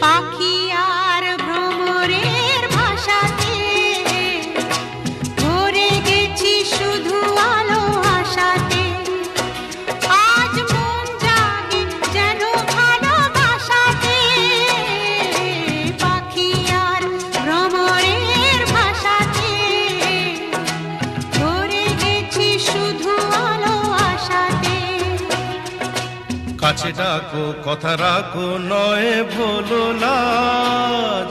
পাখি আর ভ্রমরের ভাষাতে ভরে গেছি শুধু আলো আশাতে। আজ মন জাগে যেন ভালোবাসাতে, পাখি আর ভ্রমরের ভাষাতে ভরে গেছি শুধু আলো আশাতে। কাছে ডাকো কথা রাখো নয় ভোলো লাজ,